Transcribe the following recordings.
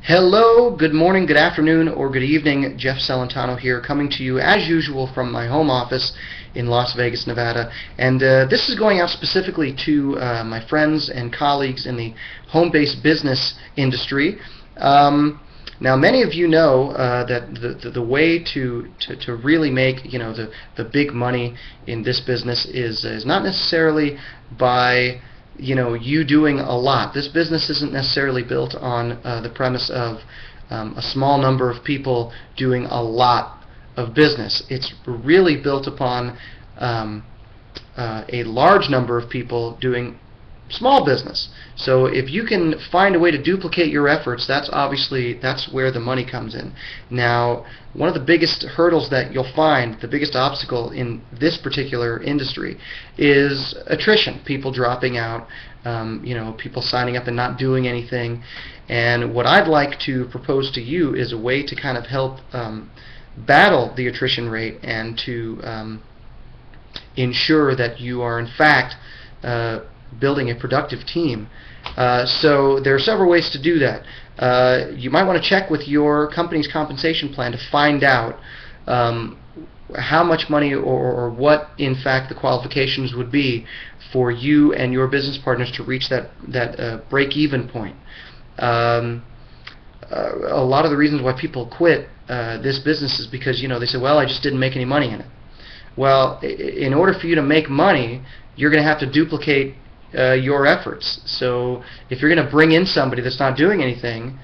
Hello, good morning, good afternoon, or good evening. Jeff Celentano here, coming to you as usual from my home office in Las Vegas, Nevada. And this is going out specifically to my friends and colleagues in the home-based business industry. Now, many of you know that the way to really make the big money in this business is not necessarily by you doing a lot. This business isn't necessarily built on the premise of a small number of people doing a lot of business. It's really built upon a large number of people doing small business. So if you can find a way to duplicate your efforts, that's where the money comes in. Now, one of the biggest hurdles that you'll find, the biggest obstacle in this particular industry, is attrition. People dropping out, people signing up and not doing anything. And what I'd like to propose to you is a way to kind of help battle the attrition rate and to ensure that you are in fact building a productive team. So there are several ways to do that. You might want to check with your company's compensation plan to find out how much money or what in fact the qualifications would be for you and your business partners to reach that break-even point. A lot of the reasons why people quit this business is because they say, well, I just didn't make any money in it. Well, in order for you to make money, you're going to have to duplicate your efforts. So if you're going to bring in somebody that's not doing anything,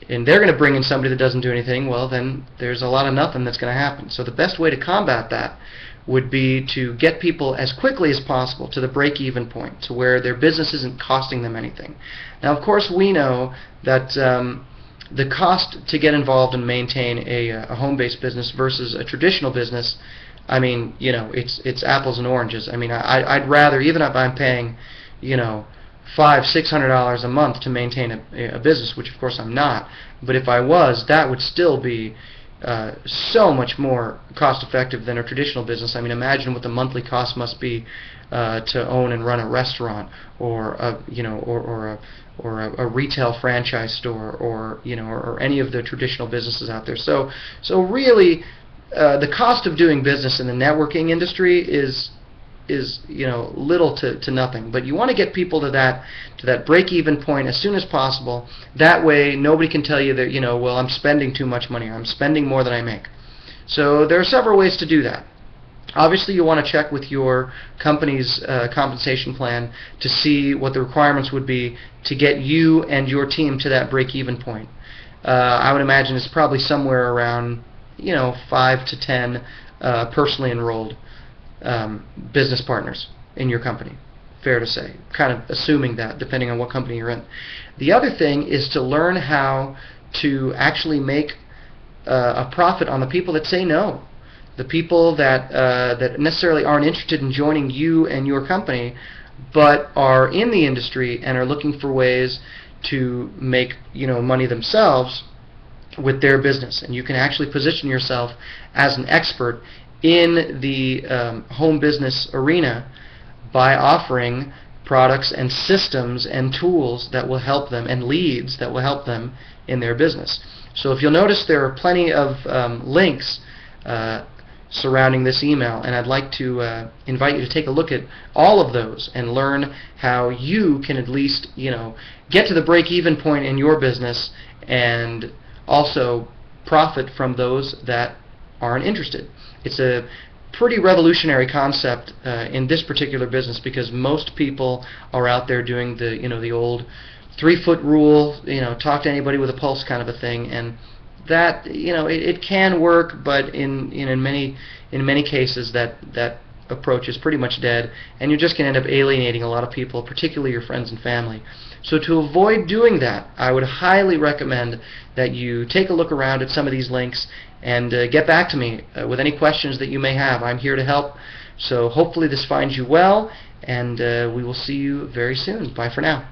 and they're going to bring in somebody that doesn't do anything, well, then there's a lot of nothing that's going to happen. So the best way to combat that would be to get people as quickly as possible to the break-even point, to where their business isn't costing them anything. Now, of course, we know that the cost to get involved and maintain a home-based business versus a traditional business, I mean, it's apples and oranges. I mean, I'd rather, even if I'm paying, $500-600 a month to maintain a business, which of course I'm not, but if I was, that would still be so much more cost-effective than a traditional business. I mean, imagine what the monthly cost must be to own and run a restaurant, or a retail franchise store, or any of the traditional businesses out there. So really, the cost of doing business in the networking industry is little to nothing. But you want to get people to that break-even point as soon as possible. That way, nobody can tell you that well, I'm spending too much money, or I'm spending more than I make. So there are several ways to do that. Obviously, you want to check with your company's compensation plan to see what the requirements would be to get you and your team to that break-even point. I would imagine it's probably somewhere around 5 to 10 personally enrolled business partners in your company. Fair to say. Kind of assuming that, depending on what company you're in. The other thing is to learn how to actually make a profit on the people that say no. The people that necessarily aren't interested in joining you and your company, but are in the industry and are looking for ways to make money themselves with their business. And you can actually position yourself as an expert in the home business arena by offering products and systems and tools that will help them, and leads that will help them in their business. So if you'll notice, there are plenty of links surrounding this email, and I'd like to invite you to take a look at all of those and learn how you can at least get to the break-even point in your business, and also profit from those that aren't interested. It's a pretty revolutionary concept in this particular business, because most people are out there doing the old 3-foot rule, talk to anybody with a pulse kind of a thing, and that it can work, but in many cases that approach is pretty much dead, and you're just going to end up alienating a lot of people, particularly your friends and family. So to avoid doing that, I would highly recommend that you take a look around at some of these links and get back to me with any questions that you may have. I'm here to help. So hopefully this finds you well, and we will see you very soon. Bye for now.